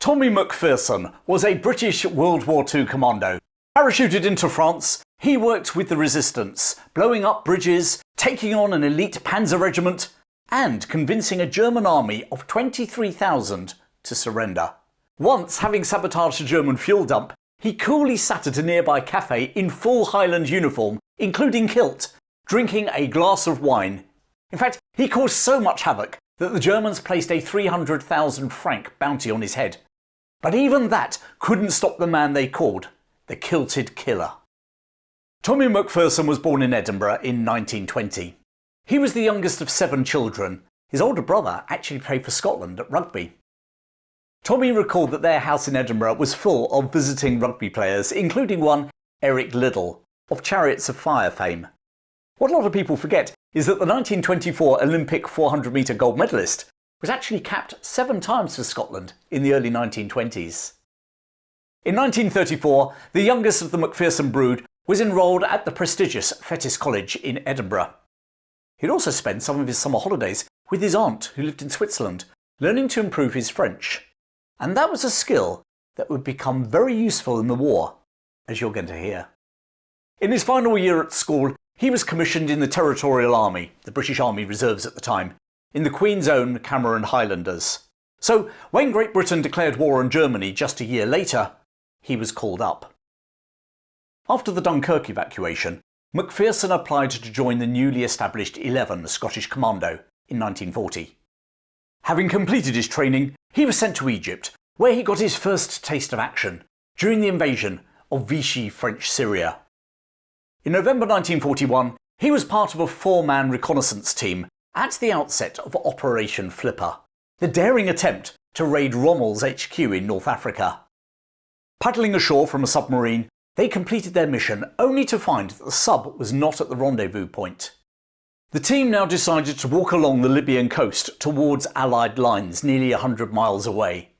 Tommy Macpherson was a British World War II commando. Parachuted into France, he worked with the resistance, blowing up bridges, taking on an elite panzer regiment, and convincing a German army of 23,000 to surrender. Once, having sabotaged a German fuel dump, he coolly sat at a nearby cafe in full Highland uniform, including kilt, drinking a glass of wine. In fact, he caused so much havoc that the Germans placed a 300,000 franc bounty on his head. But even that couldn't stop the man they called the Kilted Killer. Tommy Macpherson was born in Edinburgh in 1920. He was the youngest of 7 children. His older brother actually played for Scotland at rugby. Tommy recalled that their house in Edinburgh was full of visiting rugby players, including one, Eric Liddell, of Chariots of Fire fame. What a lot of people forget is that the 1924 Olympic 400-metre gold medalist was actually capped 7 times for Scotland in the early 1920s. In 1934, the youngest of the Macpherson brood was enrolled at the prestigious Fettes College in Edinburgh. He'd also spent some of his summer holidays with his aunt, who lived in Switzerland, learning to improve his French. And that was a skill that would become very useful in the war, as you're going to hear. In his final year at school, he was commissioned in the Territorial Army, the British Army Reserves at the time, in the Queen's Own Cameron Highlanders. So when Great Britain declared war on Germany just a year later, he was called up. After the Dunkirk evacuation, Macpherson applied to join the newly established 11 Scottish Commando in 1940. Having completed his training, he was sent to Egypt, where he got his first taste of action during the invasion of Vichy French Syria. In November 1941, he was part of a 4-man reconnaissance team at the outset of Operation Flipper, the daring attempt to raid Rommel's HQ in North Africa. Paddling ashore from a submarine, they completed their mission only to find that the sub was not at the rendezvous point. The team now decided to walk along the Libyan coast towards Allied lines nearly 100 miles away.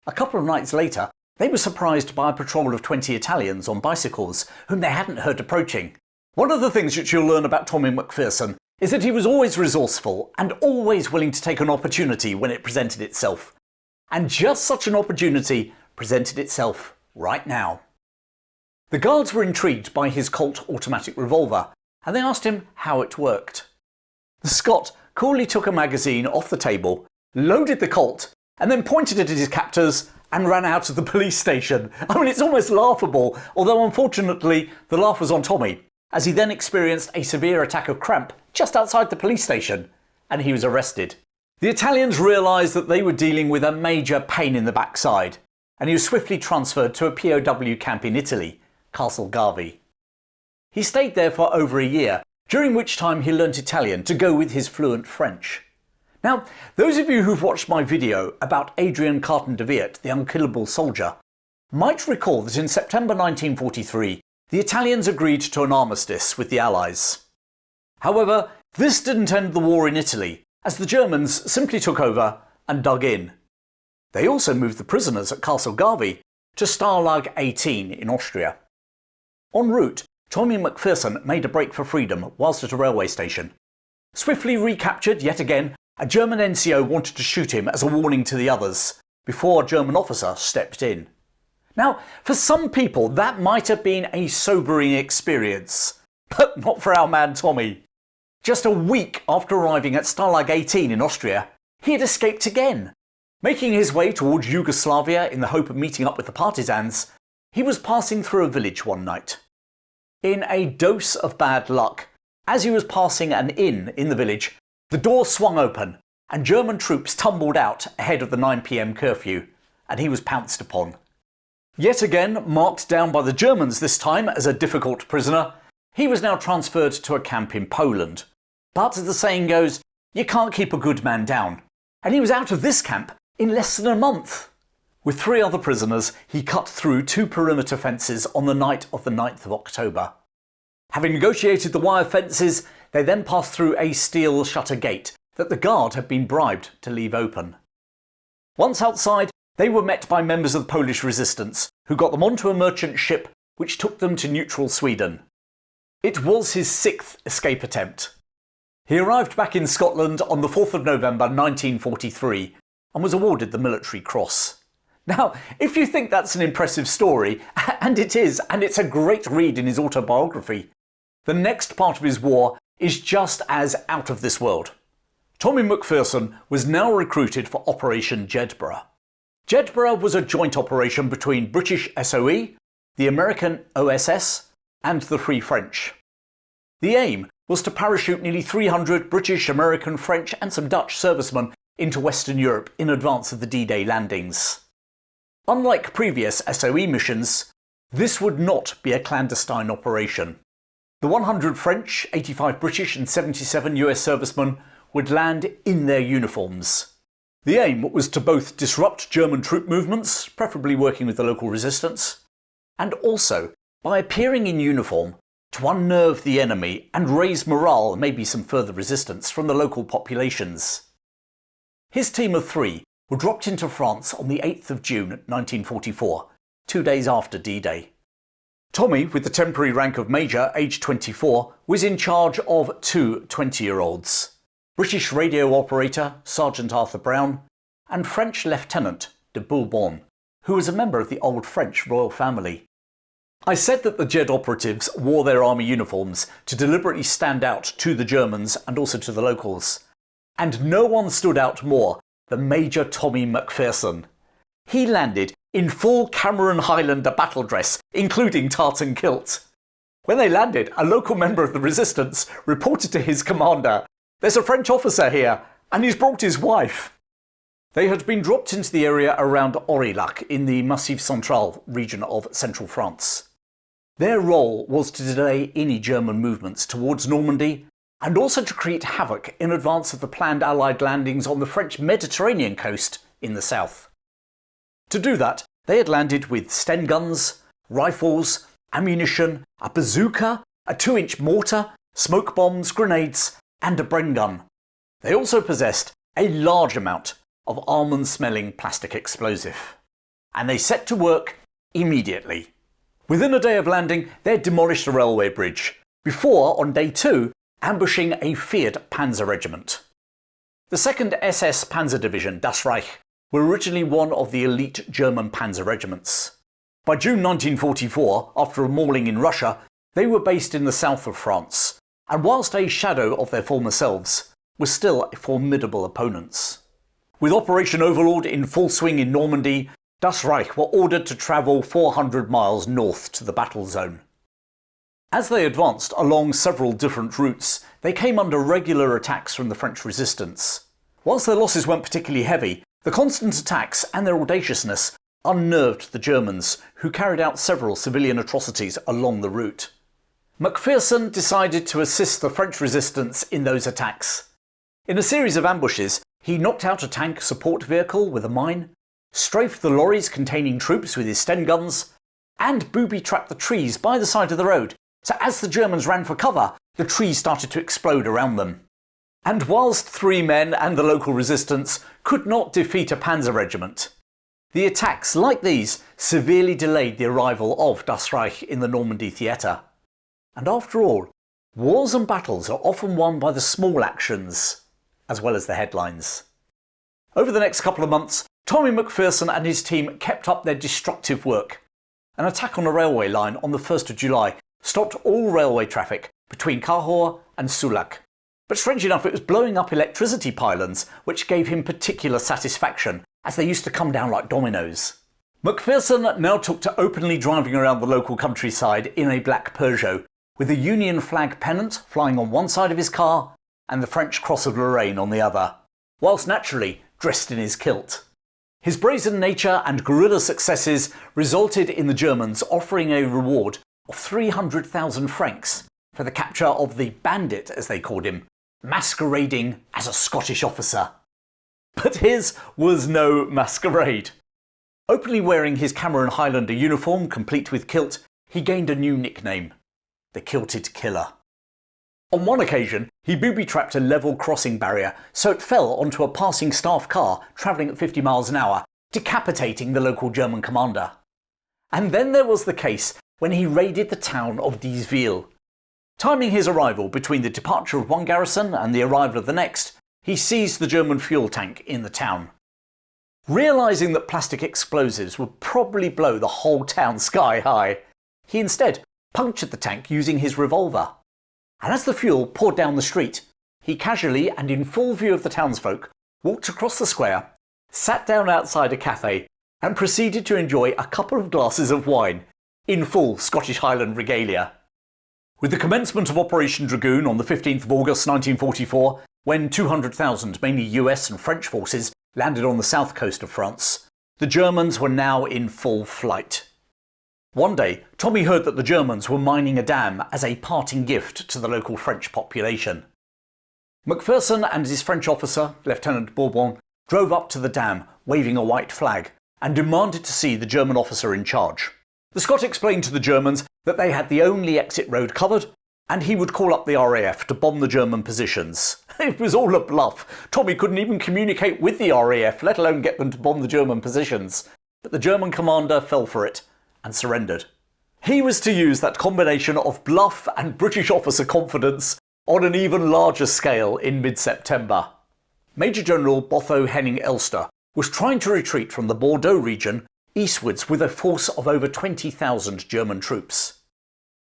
A couple of nights later, they were surprised by a patrol of 20 Italians on bicycles whom they hadn't heard approaching. One of the things that you'll learn about Tommy Macpherson is that he was always resourceful and always willing to take an opportunity when it presented itself. And just such an opportunity presented itself right now. The guards were intrigued by his Colt automatic revolver, and they asked him how it worked. The Scot coolly took a magazine off the table, loaded the Colt, and then pointed it at his captors and ran out of the police station. I mean, it's almost laughable, although unfortunately the laugh was on Tommy, as he then experienced a severe attack of cramp just outside the police station, and he was arrested. The Italians realised that they were dealing with a major pain in the backside, and he was swiftly transferred to a POW camp in Italy, Castle Garvey. He stayed there for over a year, during which time he learnt Italian to go with his fluent French. Now, those of you who've watched my video about Adrian Carton de Weert, the unkillable soldier, might recall that in September 1943, the Italians agreed to an armistice with the Allies. However, this didn't end the war in Italy, as the Germans simply took over and dug in. They also moved the prisoners at Castle Garvey to Stalag 18 in Austria. En route, Tommy Macpherson made a break for freedom whilst at a railway station. Swiftly recaptured yet again, a German NCO wanted to shoot him as a warning to the others, before a German officer stepped in. Now, for some people that might have been a sobering experience, but not for our man Tommy. Just a week after arriving at Stalag 18 in Austria, he had escaped again. Making his way towards Yugoslavia in the hope of meeting up with the partisans, he was passing through a village one night. In a dose of bad luck, as he was passing an inn in the village, the door swung open and German troops tumbled out ahead of the 9 PM curfew, and he was pounced upon. Yet again marked down by the Germans, this time as a difficult prisoner, he was now transferred to a camp in Poland. But as the saying goes, you can't keep a good man down, and he was out of this camp in less than a month. With 3 other prisoners, he cut through 2 perimeter fences on the night of the 9th of October. Having negotiated the wire fences, they then passed through a steel shutter gate that the guard had been bribed to leave open. Once outside, they were met by members of the Polish resistance, who got them onto a merchant ship which took them to neutral Sweden. It was his 6th escape attempt. He arrived back in Scotland on the 4th of November 1943 and was awarded the Military Cross. Now, if you think that's an impressive story, and it is, and it's a great read in his autobiography, the next part of his war is just as out of this world. Tommy Macpherson was now recruited for Operation Jedburgh. Jedburgh was a joint operation between British SOE, the American OSS, and the Free French. The aim was to parachute nearly 300 British, American, French and some Dutch servicemen into Western Europe in advance of the D-Day landings. Unlike previous SOE missions, this would not be a clandestine operation. The 100 French, 85 British and 77 US servicemen would land in their uniforms. The aim was to both disrupt German troop movements, preferably working with the local resistance, and also, by appearing in uniform, to unnerve the enemy and raise morale and maybe some further resistance from the local populations. His team of 3 were dropped into France on the 8th of June 1944, 2 days after D-Day. Tommy, with the temporary rank of Major, aged 24, was in charge of 2 20-year-olds. British radio operator Sergeant Arthur Brown, and French Lieutenant de Bourbon, who was a member of the old French royal family. I said that the Jed operatives wore their army uniforms to deliberately stand out to the Germans and also to the locals. And no one stood out more than Major Tommy Macpherson. He landed in full Cameron Highlander battle dress, including tartan kilt. When they landed, a local member of the resistance reported to his commander, "There's a French officer here, and he's brought his wife." They had been dropped into the area around Aurillac in the Massif Central region of central France. Their role was to delay any German movements towards Normandy and also to create havoc in advance of the planned Allied landings on the French Mediterranean coast in the south. To do that, they had landed with Sten guns, rifles, ammunition, a bazooka, a 2-inch mortar, smoke bombs, grenades, and a Bren gun. They also possessed a large amount of almond-smelling plastic explosive. And they set to work immediately. Within a day of landing, they had demolished a railway bridge, before, on day 2, ambushing a Fiat panzer regiment. The 2nd SS Panzer Division, Das Reich, were originally one of the elite German panzer regiments. By June 1944, after a mauling in Russia, they were based in the south of France, and whilst a shadow of their former selves, were still formidable opponents. With Operation Overlord in full swing in Normandy, Das Reich were ordered to travel 400 miles north to the battle zone. As they advanced along several different routes, they came under regular attacks from the French resistance. Whilst their losses weren't particularly heavy, the constant attacks and their audaciousness unnerved the Germans, who carried out several civilian atrocities along the route. Macpherson decided to assist the French resistance in those attacks. In a series of ambushes, he knocked out a tank support vehicle with a mine, strafed the lorries containing troops with his Sten guns, and booby-trapped the trees by the side of the road, so as the Germans ran for cover, the trees started to explode around them. And whilst 3 men and the local resistance could not defeat a panzer regiment, the attacks like these severely delayed the arrival of Das Reich in the Normandy theatre. And after all, wars and battles are often won by the small actions, as well as the headlines. Over the next couple of months, Tommy Macpherson and his team kept up their destructive work. An attack on a railway line on the 1st of July stopped all railway traffic between Cahors and Soulac. But strange enough, it was blowing up electricity pylons, which gave him particular satisfaction, as they used to come down like dominoes. Macpherson now took to openly driving around the local countryside in a black Peugeot, with a Union flag pennant flying on one side of his car and the French Cross of Lorraine on the other, whilst naturally dressed in his kilt. His brazen nature and guerrilla successes resulted in the Germans offering a reward of 300,000 francs for the capture of the bandit, as they called him, masquerading as a Scottish officer. But his was no masquerade. Openly wearing his Cameron Highlander uniform complete with kilt, he gained a new nickname, the Kilted Killer. On one occasion, he booby-trapped a level crossing barrier so it fell onto a passing staff car travelling at 50 miles an hour, decapitating the local German commander. And then there was the case when he raided the town of Diesville. Timing his arrival between the departure of one garrison and the arrival of the next, he seized the German fuel tank in the town. Realising that plastic explosives would probably blow the whole town sky high, he instead punctured the tank using his revolver. And as the fuel poured down the street, he casually and in full view of the townsfolk walked across the square, sat down outside a cafe and proceeded to enjoy a couple of glasses of wine in full Scottish Highland regalia. With the commencement of Operation Dragoon on the 15th of August 1944, when 200,000 mainly US and French forces landed on the south coast of France, the Germans were now in full flight. One day, Tommy heard that the Germans were mining a dam as a parting gift to the local French population. Macpherson and his French officer, Lieutenant Bourbon, drove up to the dam waving a white flag and demanded to see the German officer in charge. The Scot explained to the Germans that they had the only exit road covered and he would call up the RAF to bomb the German positions. It was all a bluff. Tommy couldn't even communicate with the RAF, let alone get them to bomb the German positions. But the German commander fell for it and surrendered. He was to use that combination of bluff and British officer confidence on an even larger scale in mid-September. Major General Botho Henning Elster was trying to retreat from the Bordeaux region eastwards with a force of over 20,000 German troops.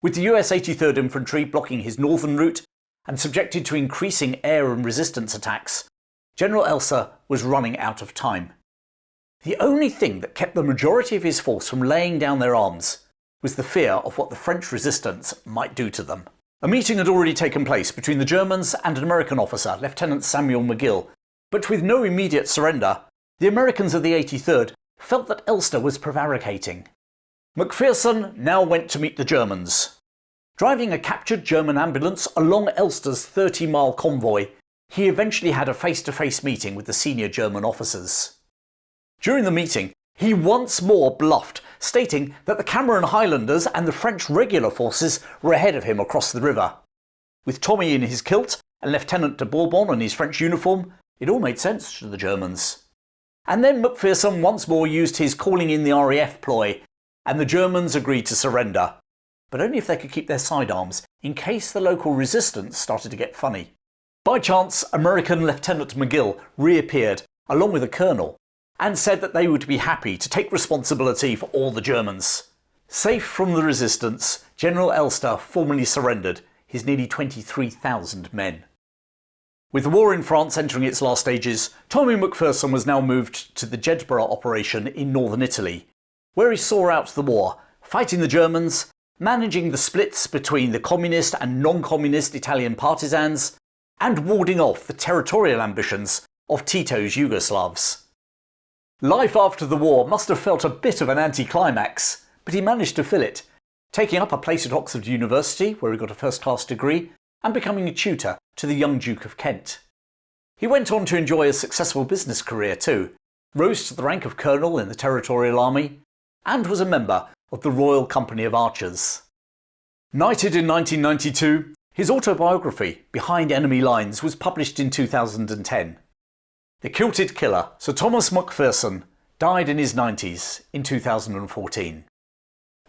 With the US 83rd Infantry blocking his northern route and subjected to increasing air and resistance attacks, General Elster was running out of time. The only thing that kept the majority of his force from laying down their arms was the fear of what the French resistance might do to them. A meeting had already taken place between the Germans and an American officer, Lieutenant Samuel McGill, but with no immediate surrender, the Americans of the 83rd felt that Elster was prevaricating. Macpherson now went to meet the Germans. Driving a captured German ambulance along Elster's 30-mile convoy, he eventually had a face-to-face meeting with the senior German officers. During the meeting, he once more bluffed, stating that the Cameron Highlanders and the French regular forces were ahead of him across the river. With Tommy in his kilt and Lieutenant de Bourbon in his French uniform, it all made sense to the Germans. And then Macpherson once more used his calling in the RAF ploy, and the Germans agreed to surrender, but only if they could keep their sidearms in case the local resistance started to get funny. By chance, American Lieutenant McGill reappeared, along with a colonel, and said that they would be happy to take responsibility for all the Germans. Safe from the resistance, General Elster formally surrendered his nearly 23,000 men. With the war in France entering its last stages, Tommy Macpherson was now moved to the Jedburgh operation in northern Italy, where he saw out the war, fighting the Germans, managing the splits between the communist and non-communist Italian partisans, and warding off the territorial ambitions of Tito's Yugoslavs. Life after the war must have felt a bit of an anticlimax, but he managed to fill it, taking up a place at Oxford University, where he got a first-class degree, and becoming a tutor to the young Duke of Kent. He went on to enjoy a successful business career too, rose to the rank of colonel in the Territorial Army, and was a member of the Royal Company of Archers. Knighted in 1992, his autobiography, Behind Enemy Lines, was published in 2010. The Kilted Killer, Sir Thomas Macpherson, died in his 90s in 2014.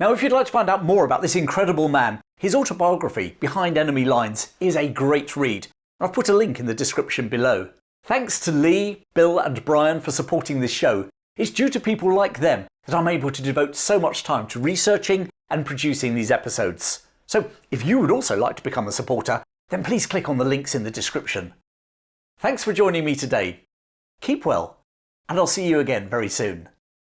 Now, if you'd like to find out more about this incredible man, his autobiography, Behind Enemy Lines, is a great read. I've put a link in the description below. Thanks to Lee, Bill and Brian for supporting this show. It's due to people like them that I'm able to devote so much time to researching and producing these episodes. So if you would also like to become a supporter, then please click on the links in the description. Thanks for joining me today. Keep well, and I'll see you again very soon.